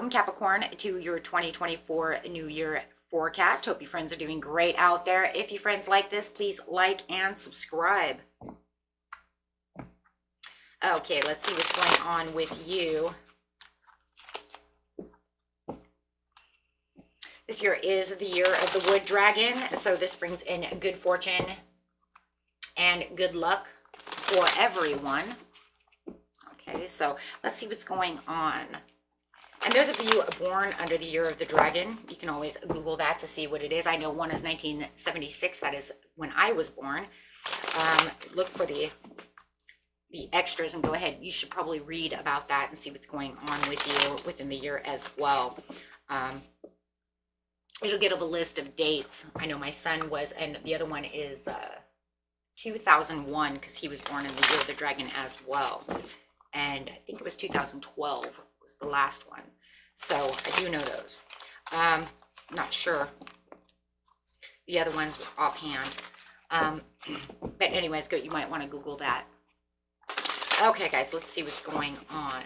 Welcome, Capricorn, to your 2024 New Year forecast. Hope you friends are doing great out there. If you friends like this, please like and subscribe. Okay, let's see what's going on with you. This year is the year of the wood dragon, so this brings in good fortune and good luck for everyone. Okay, so let's see what's going on. And those of you born under the year of the dragon, you can always Google that to see what it is. I know one is 1976. That is when I was born. Look for the extras and go ahead. You should probably read about that and see what's going on with you within the year as well. It'll give a list of dates. I know my son was, and the other one is 2001 because he was born in the year of the dragon as well. And I think it was 2012 was the last one. So I do know those. Not sure the other ones offhand. But anyways, good. You might want to Google that. Okay, guys, let's see what's going on.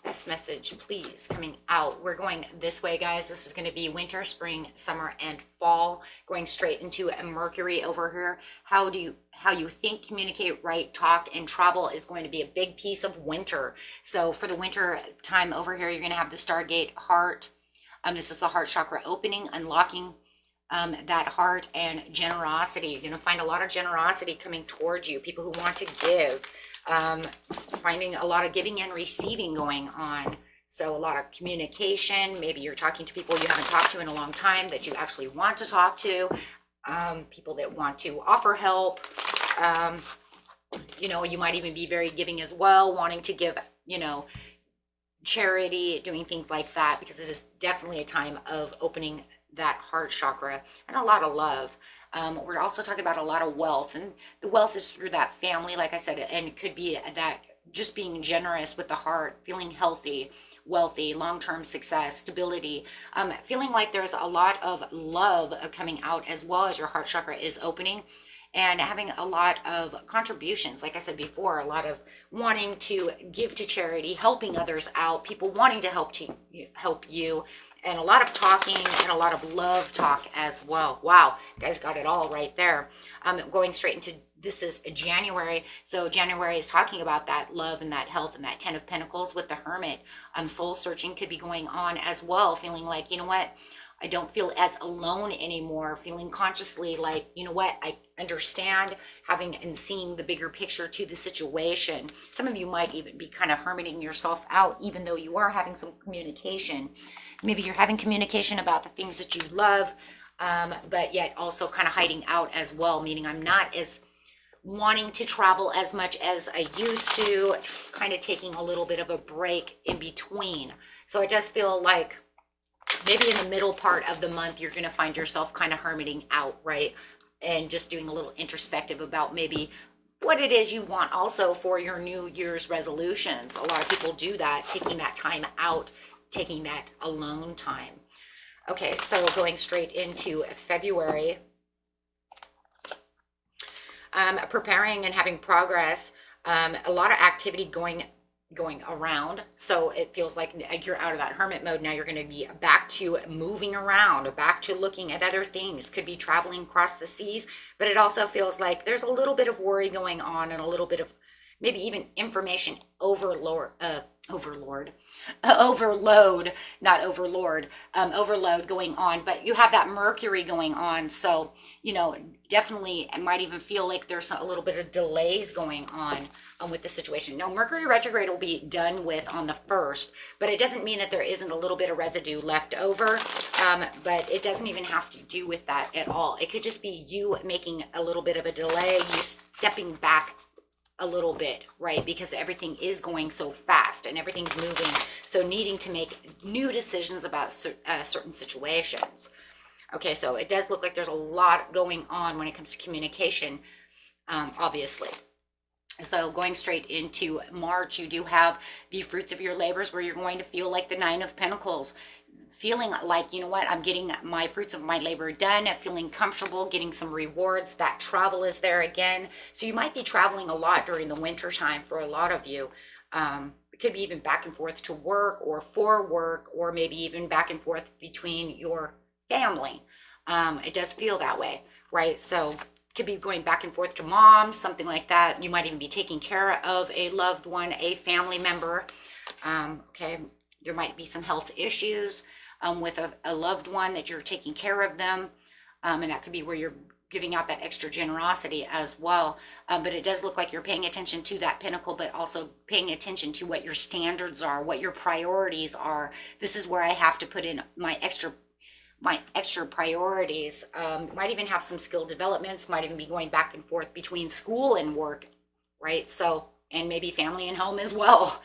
Best message, please, coming out. We're going this way, guys. This is going to be winter, spring, summer, and fall. Going straight into a Mercury over here. How you think, communicate, write, talk, and travel is going to be a big piece of winter. So for the winter time over here, you're going to have the Stargate heart. This is the heart chakra opening, unlocking that heart and generosity. You're going to find a lot of generosity coming towards you. People who want to give. Finding a lot of giving and receiving going on. So a lot of communication. Maybe you're talking to people you haven't talked to in a long time that you actually want to talk to. People that want to offer help. You know, you might even be very giving as well, wanting to give, you know, charity, doing things like that, because it is definitely a time of opening that heart chakra and a lot of love. We're also talking about a lot of wealth, and the wealth is through that family, like I said, and it could be that just being generous with the heart, feeling healthy, wealthy, long-term success, stability, feeling like there's a lot of love coming out as well as your heart chakra is opening, and having a lot of contributions. Like I said before, a lot of wanting to give to charity, helping others out, people wanting to help you, and a lot of talking and a lot of love talk as well. Wow, you guys got it all right there. Going straight into, this is January. So January is talking about that love and that health and that 10 of Pentacles with the Hermit. Soul searching could be going on as well, feeling like, you know what, I don't feel as alone anymore, feeling consciously like, you know what, I understand, having and seeing the bigger picture to the situation. Some of you might even be kind of hermiting yourself out, even though you are having some communication. Maybe you're having communication about the things that you love, but yet also kind of hiding out as well, meaning I'm not as wanting to travel as much as I used to, kind of taking a little bit of a break in between. So I just feel like maybe in the middle part of the month, you're going to find yourself kind of hermiting out, right? And just doing a little introspective about maybe what it is you want also for your New Year's resolutions. A lot of people do that, taking that time out, taking that alone time. Okay, so going straight into February. Preparing and having progress. A lot of activity going around. So it feels like you're out of that hermit mode. Now you're going to be back to moving around, back to looking at other things. Could be traveling across the seas, but it also feels like there's a little bit of worry going on and a little bit of maybe even information overload, overload going on. But you have that Mercury going on, so you know, definitely it might even feel like there's a little bit of delays going on with the situation. Now Mercury retrograde will be done with on the 1st, but it doesn't mean that there isn't a little bit of residue left over. But it doesn't even have to do with that at all. It could just be you making a little bit of a delay, you stepping back a little bit, right? Because everything is going so fast and everything's moving. So needing to make new decisions about certain situations. Okay, so it does look like there's a lot going on when it comes to communication, obviously. So going straight into March, you do have the fruits of your labors where you're going to feel like the Nine of Pentacles, feeling like, you know what, I'm getting my fruits of my labor done, feeling comfortable, getting some rewards. That travel is there again. So you might be traveling a lot during the winter time for a lot of you. It could be even back and forth to work or for work, or maybe even back and forth between your family. It does feel that way, right? So could be going back and forth to mom, something like that. You might even be taking care of a loved one, a family member. Okay, there might be some health issues with a loved one that you're taking care of them. And that could be where you're giving out that extra generosity as well. But it does look like you're paying attention to that pinnacle, but also paying attention to what your standards are, what your priorities are. This is where I have to put in my extra priorities. Might even have some skill developments, might even be going back and forth between school and work, right? So, and maybe family and home as well.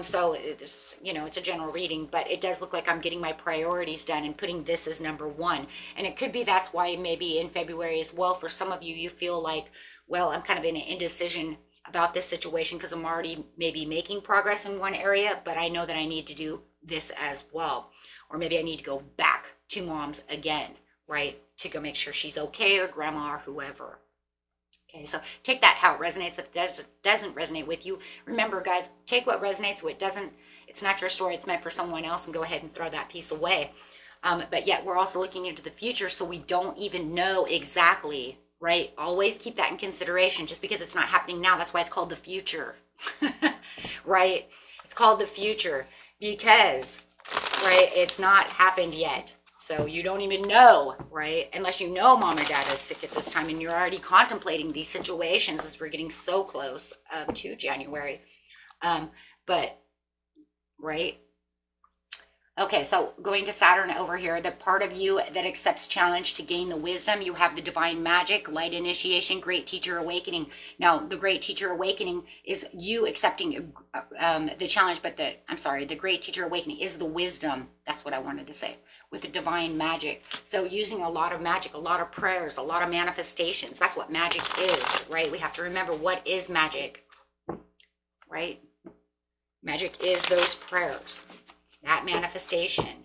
So it's, it's a general reading, but it does look like I'm getting my priorities done and putting this as number one. And it could be that's why maybe in February as well, for some of you, you feel like, well, I'm kind of in an indecision about this situation because I'm already maybe making progress in one area, but I know that I need to do this as well. Or maybe I need to go back to mom's again, right? To go make sure she's okay, or grandma, or whoever. Okay, so take that how it resonates. If it doesn't resonate with you, remember, guys, take what resonates. What doesn't, it's not your story. It's meant for someone else, and go ahead and throw that piece away. But yet we're also looking into the future, so we don't even know exactly, right? Always keep that in consideration. Just because it's not happening now, that's why it's called the future, right? It's called the future because, right, it's not happened yet. So you don't even know, right? Unless you know mom or dad is sick at this time and you're already contemplating these situations as we're getting so close to January. But, right? Okay, so going to Saturn over here, the part of you that accepts challenge to gain the wisdom, you have the divine magic, light initiation, great teacher awakening. Now, the great teacher awakening is you accepting the challenge, but the great teacher awakening is the wisdom. That's what I wanted to say, with the divine magic. So using a lot of magic, a lot of prayers, a lot of manifestations. That's what magic is, right? We have to remember, what is magic, right? Magic is those prayers, that manifestation,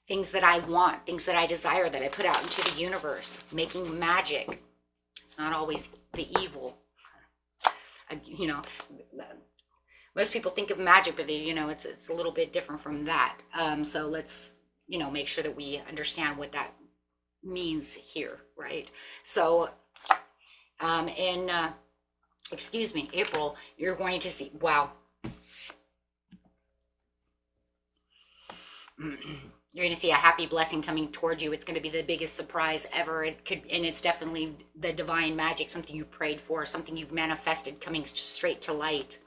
things that I want, things that I desire, that I put out into the universe, making magic. It's not always the evil. Most people think of magic, but it's a little bit different from that. So let's, make sure that we understand what that means here, right? So in April, you're going to see, wow. You're going to see a happy blessing coming toward you. It's going to be the biggest surprise ever. And it's definitely the divine magic, something you prayed for, something you've manifested coming straight to light,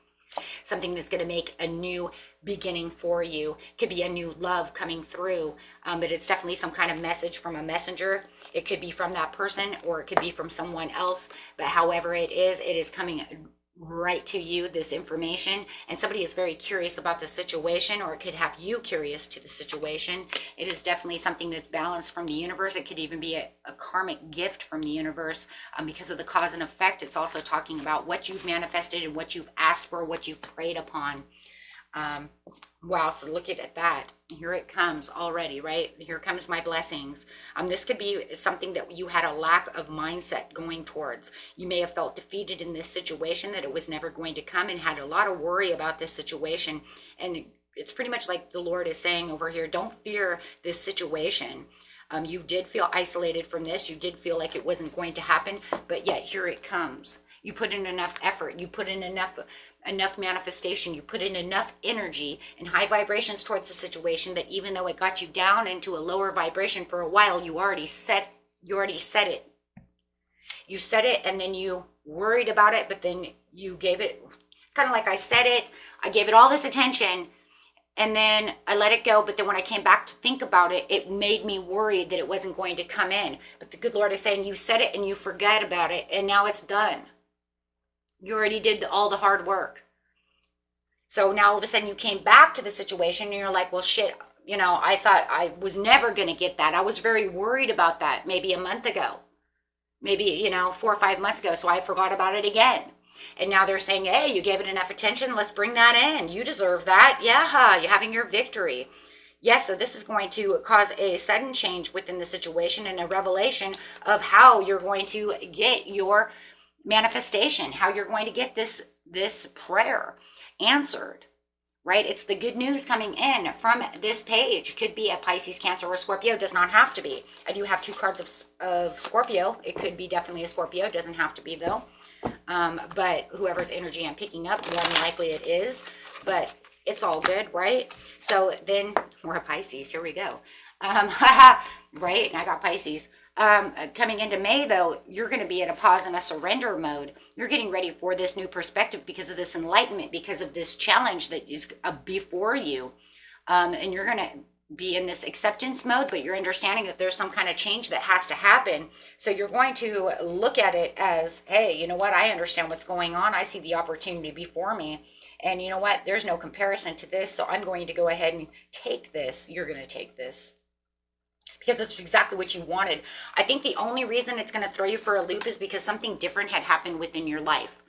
something that's going to make a new beginning for you. Could be a new love coming through, but it's definitely some kind of message from a messenger. It could be from that person, or it could be from someone else, but however it is coming right to you, this information. And somebody is very curious about the situation, or it could have you curious to the situation. It is definitely something that's balanced from the universe. It could even be a karmic gift from the universe, because of the cause and effect. It's also talking about what you've manifested and what you've asked for, what you've prayed upon. Wow, so look at that. Here it comes already, right? Here comes my blessings. This could be something that you had a lack of mindset going towards. You may have felt defeated in this situation, that it was never going to come, and had a lot of worry about this situation. And it's pretty much like the Lord is saying over here, don't fear this situation. You did feel isolated from this. You did feel like it wasn't going to happen, but yet here it comes. You put in enough effort. You put in enough manifestation. You put in enough energy and high vibrations towards the situation, that even though it got you down into a lower vibration for a while, you already said it. You said it, and then you worried about it, but then you gave it. It's kind of like I said it. I gave it all this attention, and then I let it go. But then when I came back to think about it, it made me worried that it wasn't going to come in. But the good Lord is saying, you said it and you forgot about it, and now it's done. You already did all the hard work. So now all of a sudden you came back to the situation and you're like, well, shit, I thought I was never going to get that. I was very worried about that maybe a month ago, maybe, 4 or 5 months ago. So I forgot about it again. And now they're saying, hey, you gave it enough attention. Let's bring that in. You deserve that. Yeah, you're having your victory. Yes, so this is going to cause a sudden change within the situation and a revelation of how you're going to get your manifestation, how you're going to get this prayer answered, right? It's the good news coming in from this page. It could be a Pisces, Cancer, or Scorpio. It does not have to be. I do have 2 cards of Scorpio. It could be definitely a Scorpio. It doesn't have to be, though. But whoever's energy I'm picking up, more than likely it is. But it's all good, right? So then we're a Pisces. Here we go. Right? And I got Pisces. Coming into May, though, you're going to be in a pause and a surrender mode. You're getting ready for this new perspective because of this enlightenment, because of this challenge that is before you. And you're going to be in this acceptance mode, but you're understanding that there's some kind of change that has to happen. So you're going to look at it as, hey, you know what? I understand what's going on. I see the opportunity before me. And you know what? There's no comparison to this. So I'm going to go ahead and take this. You're going to take this. Because it's exactly what you wanted. I think the only reason it's going to throw you for a loop is because something different had happened within your life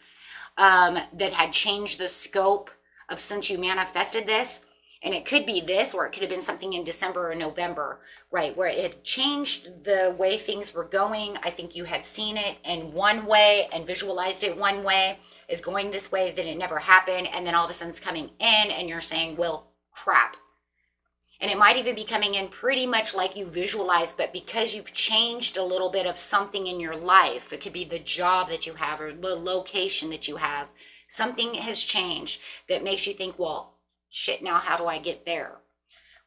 that had changed the scope of since you manifested this. And it could be this, or it could have been something in December or November, right, where it had changed the way things were going. I think you had seen it in one way and visualized it one way, is going this way, then it never happened. And then all of a sudden it's coming in and you're saying, well, crap. And it might even be coming in pretty much like you visualized, but because you've changed a little bit of something in your life, it could be the job that you have or the location that you have, something has changed that makes you think, well, shit, now how do I get there?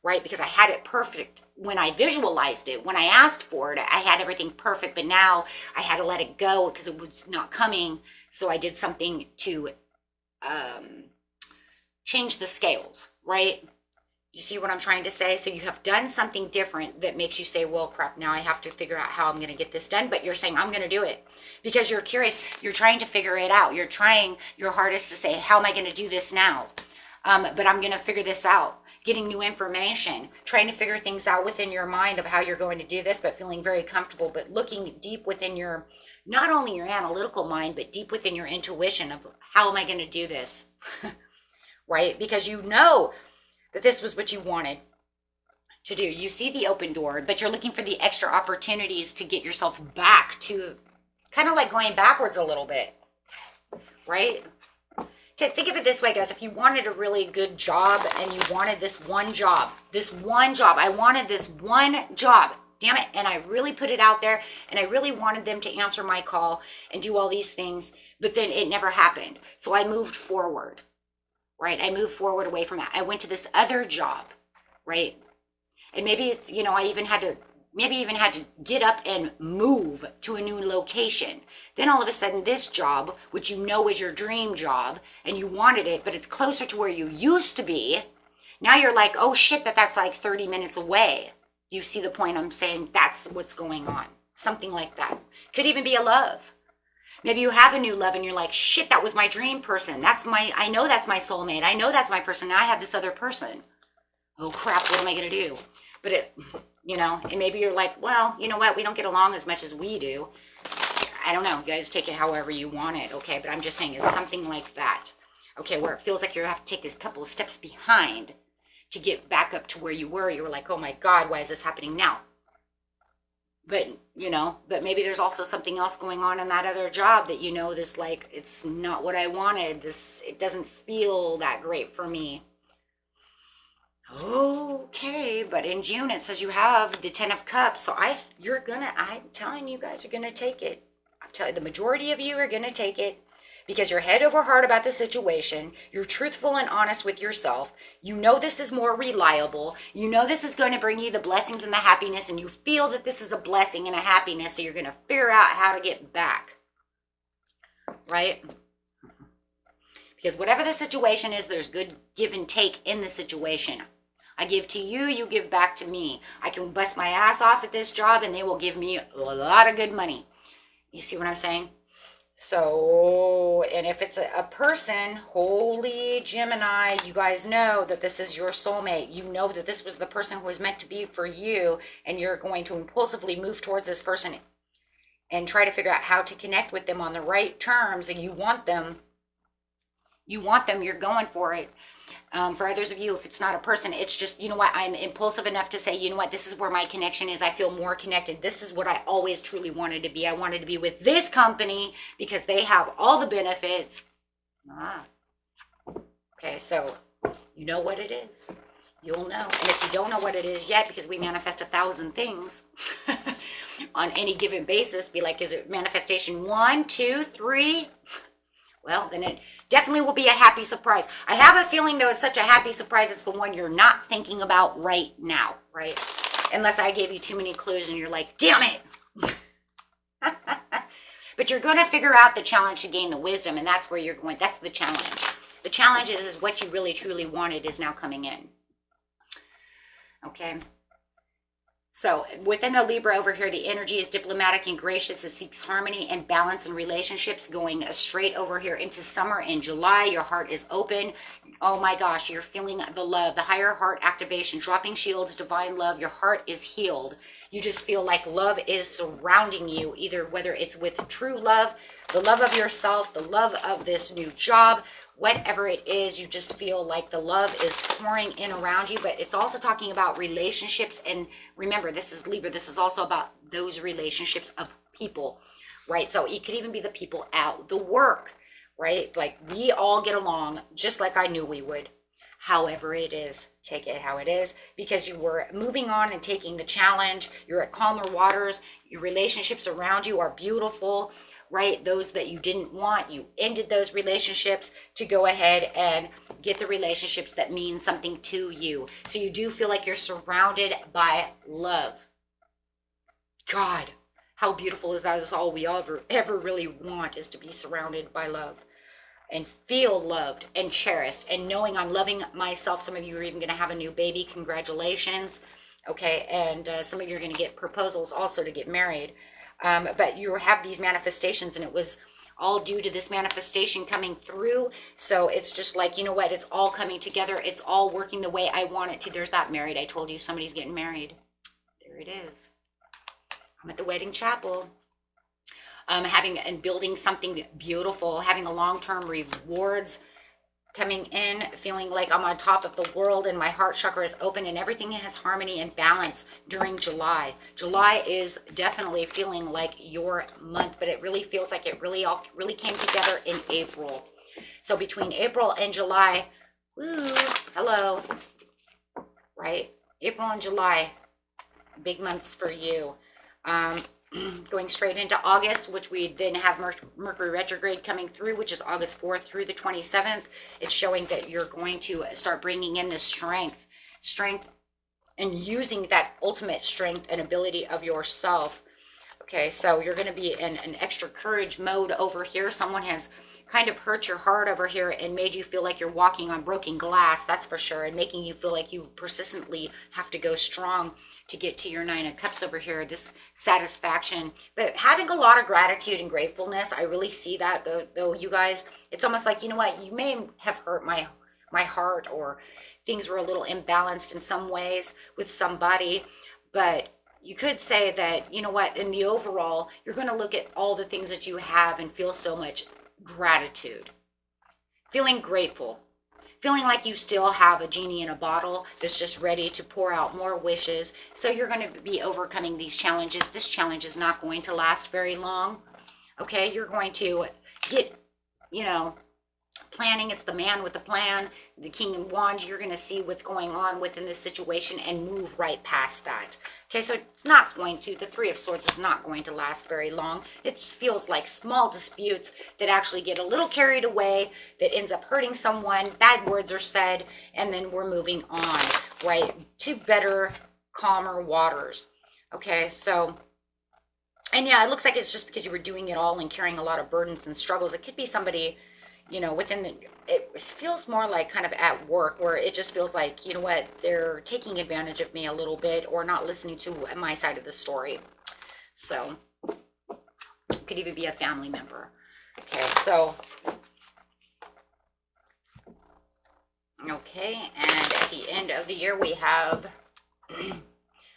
Right? Because I had it perfect when I visualized it. When I asked for it, I had everything perfect, but now I had to let it go because it was not coming. So I did something to change the scales, right? You see what I'm trying to say? So you have done something different that makes you say, well, crap, now I have to figure out how I'm going to get this done. But you're saying, I'm going to do it because you're curious. You're trying to figure it out. You're trying your hardest to say, how am I going to do this now? But I'm going to figure this out. Getting new information, trying to figure things out within your mind of how you're going to do this, but feeling very comfortable, but looking deep within your, not only your analytical mind, but deep within your intuition of how am I going to do this? Right? Because you know that this was what you wanted to do. You see the open door, but you're looking for the extra opportunities to get yourself back to kind of like going backwards a little bit, right? To think of it this way, guys, if you wanted a really good job and you wanted this one job, I wanted this one job, damn it. And I really put it out there and I really wanted them to answer my call and do all these things, but then it never happened. So I moved forward. Right? I moved forward away from that. I went to this other job, right? And maybe it's, you know, I even had to get up and move to a new location. Then all of a sudden this job, which you know is your dream job and you wanted it, but it's closer to where you used to be. Now you're like, oh shit, that's like 30 minutes away. Do you see the point I'm saying? That's what's going on. Something like that. Could even be a love. Maybe you have a new love and you're like, shit, that was my dream person. I know that's my soulmate. I know that's my person. Now I have this other person. Oh crap, what am I going to do? But and maybe you're like, well, you know what? We don't get along as much as we do. I don't know. You guys take it however you want it. Okay. But I'm just saying it's something like that. Okay. Where it feels like you have to take a couple of steps behind to get back up to where you were. You were like, oh my God, why is this happening now? But, but maybe there's also something else going on in that other job that, this, like, it's not what I wanted. It doesn't feel that great for me. Okay, but in June it says you have the 10 of Cups. So I'm telling you guys are going to take it. I'm telling you, the majority of you are going to take it because you're head over heart about the situation. You're truthful and honest with yourself. You know this is more reliable. You know this is going to bring you the blessings and the happiness, and you feel that this is a blessing and a happiness, so you're going to figure out how to get back. Right? Because whatever the situation is, there's good give and take in the situation. I give to you, you give back to me. I can bust my ass off at this job, and they will give me a lot of good money. You see what I'm saying? So, and if it's a person, holy Gemini, you guys know that this is your soulmate. You know that this was the person who was meant to be for you, and you're going to impulsively move towards this person and try to figure out how to connect with them on the right terms, and you want them, you're going for it. For others of you, if it's not a person, it's just, you know what, I'm impulsive enough to say, you know what, this is where my connection is. I feel more connected. This is what I always truly wanted to be. I wanted to be with this company because they have all the benefits. Okay, so you know what it is. You'll know. And if you don't know what it is yet, because we manifest 1,000 things on any given basis, be like, is it manifestation 1, 2, 3? Well, then it definitely will be a happy surprise. I have a feeling, though, it's such a happy surprise, it's the one you're not thinking about right now, right? Unless I gave you too many clues and you're like, damn it. But you're going to figure out the challenge to gain the wisdom, and that's where you're going. That's the challenge. The challenge is what you really, truly wanted is now coming in. Okay? So within the Libra over here, the energy is diplomatic and gracious. It seeks harmony and balance in relationships, going straight over here into summer in July. Your heart is open. Oh my gosh, you're feeling the love, the higher heart activation, dropping shields, divine love. Your heart is healed. You just feel like love is surrounding you, either whether it's with true love, the love of yourself, the love of this new job, whatever it is, you just feel like the love is pouring in around you. But it's also talking about relationships. And remember, this is Libra. This is also about those relationships of people, right? So it could even be the people at the work, right? Like we all get along just like I knew we would. However it is, take it how it is, because you were moving on and taking the challenge. You're at calmer waters. Your relationships around you are beautiful, right? Those that you didn't want, you ended those relationships to go ahead and get the relationships that mean something to you. So you do feel like you're surrounded by love. God, how beautiful is that? That's all we ever really want, is to be surrounded by love and feel loved and cherished and knowing I'm loving myself. Some of you are even going to have a new baby. Congratulations. Okay. And some of you are going to get proposals also to get married. But you have these manifestations, and it was all due to this manifestation coming through. So it's just like, you know what? It's all coming together. It's all working the way I want it to. There's that married. I told you somebody's getting married. There it is. I'm at the wedding chapel. Having and building something beautiful, having a long-term rewards coming in, feeling like I'm on top of the world and my heart chakra is open and everything has harmony and balance during July. July is definitely feeling like your month, but it really feels like it really came together in April. So between April and July, woo, hello, right? April and July, big months for you. Going straight into August, which we then have Mercury retrograde coming through, which is August 4th through the 27th. It's showing that you're going to start bringing in this strength, and using that ultimate strength and ability of yourself. Okay, so you're going to be in an extra courage mode over here. Someone has kind of hurt your heart over here and made you feel like you're walking on broken glass, that's for sure, and making you feel like you persistently have to go strong to get to your 9 of Cups over here, this satisfaction. But having a lot of gratitude and gratefulness, I really see that, though you guys, it's almost like, you know what, you may have hurt my heart, or things were a little imbalanced in some ways with somebody, but you could say that, you know what, in the overall, you're going to look at all the things that you have and feel so much gratitude, feeling grateful, feeling like you still have a genie in a bottle that's just ready to pour out more wishes. So you're going to be overcoming these challenges. This challenge is not going to last very long. Okay, you're going to get, planning. It's the man with the plan, the King of Wands. You're going to see what's going on within this situation and move right past that. Okay, so it's not going to, the Three of Swords is not going to last very long. It just feels like small disputes that actually get a little carried away, that ends up hurting someone, bad words are said, and then we're moving on, right, to better, calmer waters. Okay, so, and yeah, it looks like it's just because you were doing it all and carrying a lot of burdens and struggles. It could be somebody, within it feels more like kind of at work, where it just feels like, you know what, they're taking advantage of me a little bit, or not listening to my side of the story. So it could even be a family member. Okay, so, okay, and at the end of the year we have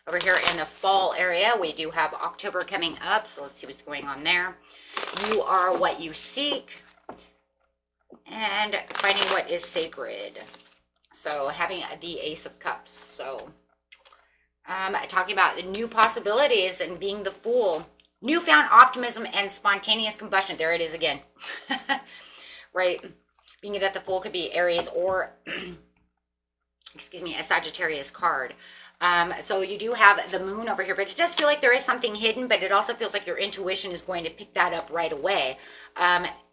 Over here in the fall area, we do have October coming up, so let's see what's going on there. You are what you seek, and finding what is sacred. So having the Ace of Cups. So talking about the new possibilities and being the Fool. Newfound optimism and spontaneous combustion. There it is again. Right? Being that the Fool could be Aries or, excuse me, a Sagittarius card. So you do have the Moon over here, but it does feel like there is something hidden, but it also feels like your intuition is going to pick that up right away.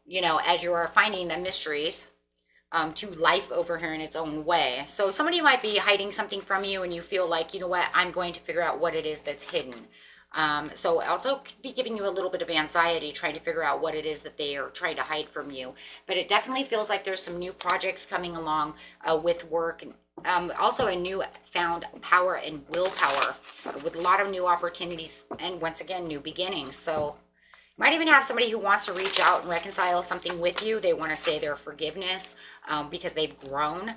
You know, as you are finding the mysteries to life over here in its own way. So somebody might be hiding something from you and you feel like, you know what, I'm going to figure out what it is that's hidden. So also could be giving you a little bit of anxiety trying to figure out what it is that they are trying to hide from you. But it definitely feels like there's some new projects coming along with work. Also a new found power and willpower with a lot of new opportunities and once again, new beginnings. So you might even have somebody who wants to reach out and reconcile something with you. They want to say their forgiveness because they've grown,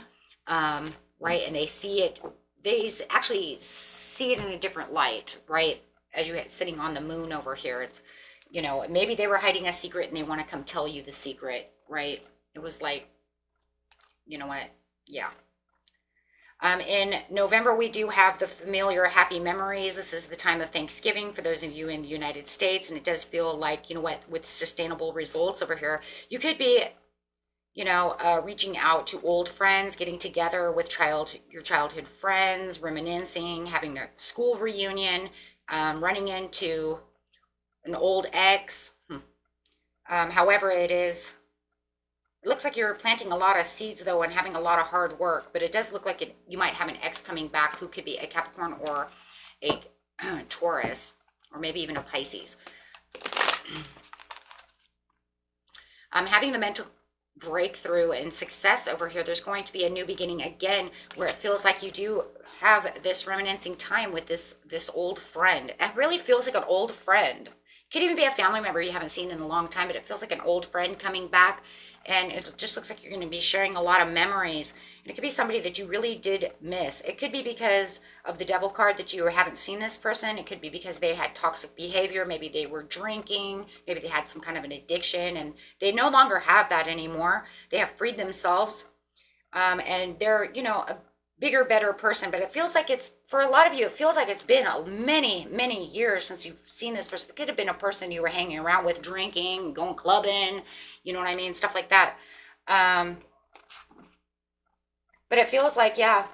right? And they see it, they actually see it in a different light, right? As you sitting on the Moon over here, it's, you know, maybe they were hiding a secret and they want to come tell you the secret, right? It was like, you know what? Yeah. In November, we do have the familiar happy memories. This is the time of Thanksgiving for those of you in the United States. And it does feel like, you know what, with sustainable results over here, you could be, you know, reaching out to old friends, getting together with your childhood friends, reminiscing, having a school reunion, running into an old ex. However it is, it looks like you're planting a lot of seeds though and having a lot of hard work, but it does look like you might have an ex coming back who could be a Capricorn or a Taurus, or maybe even a Pisces. Having the mental breakthrough and success over here, there's going to be a new beginning again where it feels like you do have this reminiscing time with this old friend. It really feels like an old friend. It could even be a family member you haven't seen in a long time, but it feels like an old friend coming back. And it just looks like you're going to be sharing a lot of memories. And it could be somebody that you really did miss. It could be because of the Devil card that you haven't seen this person. It could be because they had toxic behavior. Maybe they were drinking. Maybe they had some kind of an addiction. And they no longer have that anymore. They have freed themselves. And they're, you know, a bigger, better person. But it feels like it's, for a lot of you, it feels like it's been many, many years since you've seen this person. It could have been a person you were hanging around with, drinking, going clubbing, you know what I mean? Stuff like that. But it feels like, yeah,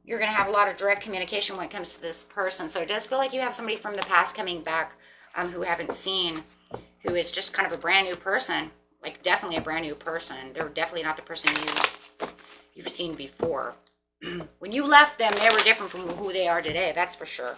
you're going to have a lot of direct communication when it comes to this person. So it does feel like you have somebody from the past coming back who haven't seen, who is just kind of a brand new person. Like definitely a brand new person. They're definitely not the person you've seen before. When you left them, they were different from who they are today. That's for sure.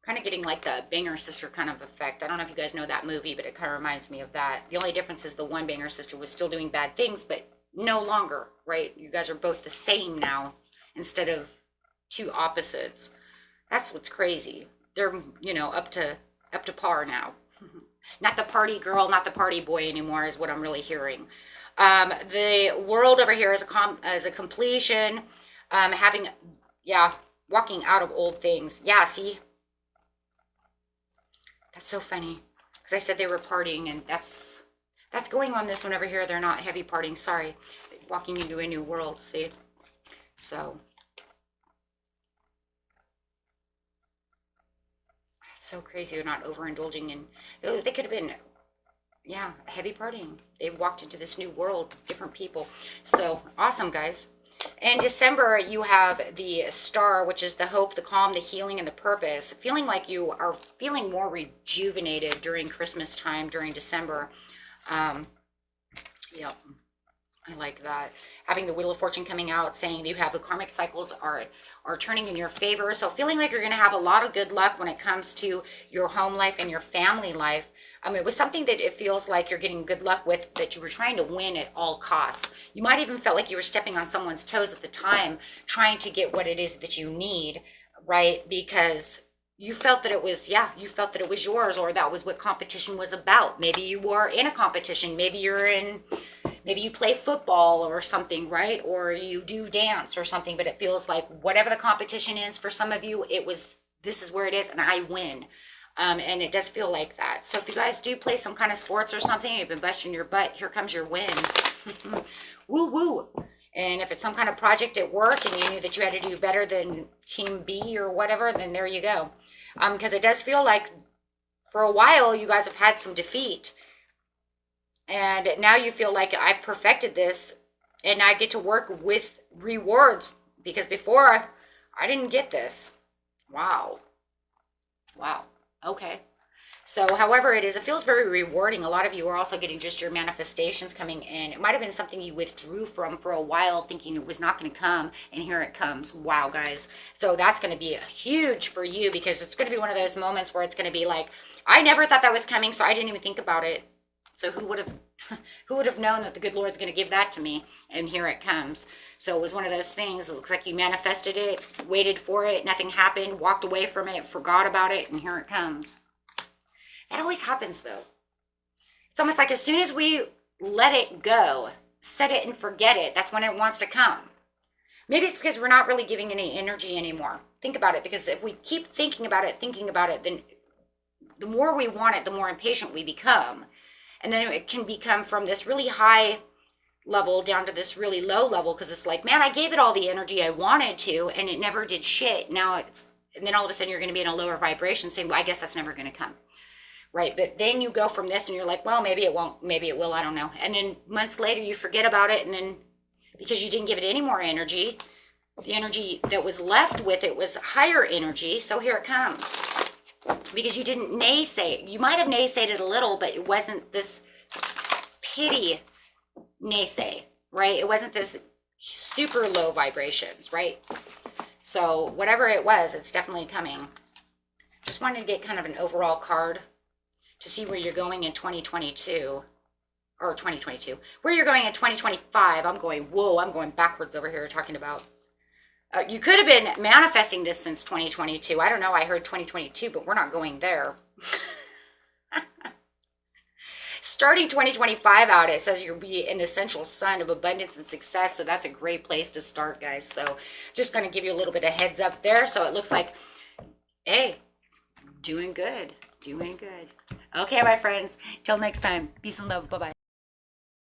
Kind of getting like the Banger Sister kind of effect. I don't know if you guys know that movie, but it kind of reminds me of that. The only difference is the one Banger Sister was still doing bad things, but no longer, right? You guys are both the same now instead of two opposites. That's what's crazy. They're, you know, up to par now. Not the party girl, not the party boy anymore is what I'm really hearing. The World over here is a completion, walking out of old things. Yeah, see? That's so funny. Because I said they were partying, and that's going on this one over here. They're not heavy partying, sorry. Walking into a new world, see? So. That's so crazy. They're not overindulging, and they could have been, yeah, heavy partying. They walked into this new world, different people. So, awesome, guys. In December, you have the Star, which is the hope, the calm, the healing, and the purpose. Feeling like you are feeling more rejuvenated during Christmas time, during December. Yep, I like that. Having the Wheel of Fortune coming out, saying you have the karmic cycles are turning in your favor. So feeling like you're going to have a lot of good luck when it comes to your home life and your family life. It was something that it feels like you're getting good luck with, that you were trying to win at all costs. You might even felt like you were stepping on someone's toes at the time, trying to get what it is that you need, right? Because you felt that it was, you felt that it was yours, or that was what competition was about. Maybe you were in a competition. Maybe you're in, maybe you play football or something, right? Or you do dance or something, but it feels like whatever the competition is for some of you, this is where it is and I win. And it does feel like that. So if you guys do play some kind of sports or something, you've been busting your butt, here comes your win. Woo woo. And if it's some kind of project at work and you knew that you had to do better than team B or whatever, then there you go. Because it does feel like for a while you guys have had some defeat. And now you feel like I've perfected this and I get to work with rewards, because before I didn't get this. Wow. Wow. Okay. So however it is, it feels very rewarding. A lot of you are also getting just your manifestations coming in. It might have been something you withdrew from for a while thinking it was not going to come, and here it comes. Wow, guys. So that's going to be huge for you, because it's going to be one of those moments where it's going to be like, I never thought that was coming, so I didn't even think about it. So who would have known that the good Lord's going to give that to me? And here it comes. So it was one of those things. It looks like you manifested it, waited for it, nothing happened, walked away from it, forgot about it, and here it comes. That always happens, though. It's almost like as soon as we let it go, set it and forget it, that's when it wants to come. Maybe it's because we're not really giving any energy anymore. Think about it, because if we keep thinking about it, then the more we want it, the more impatient we become. And then it can become from this really high level down to this really low level, because it's like, man, I gave it all the energy I wanted to, and it never did shit. And then all of a sudden you're going to be in a lower vibration saying, well, I guess that's never going to come. Right. But then you go from this and you're like, well, maybe it won't, maybe it will, I don't know. And then months later you forget about it. And then because you didn't give it any more energy, the energy that was left with it was higher energy. So here it comes. Because you didn't naysay it. You might have naysayed it a little, but it wasn't this pity naysay, right? It wasn't this super low vibrations, right? So whatever it was, it's definitely coming. Just wanted to get kind of an overall card to see where you're going in 2022, or 2022, where you're going in 2025. I'm going backwards over here talking about, you could have been manifesting this since 2022. I don't know. I heard 2022, but we're not going there. Starting 2025 out, it says you'll be an essential son of abundance and success. So that's a great place to start, guys. So just going to give you a little bit of heads up there. So it looks like, hey, doing good. Okay, my friends. Till next time. Peace and love. Bye-bye.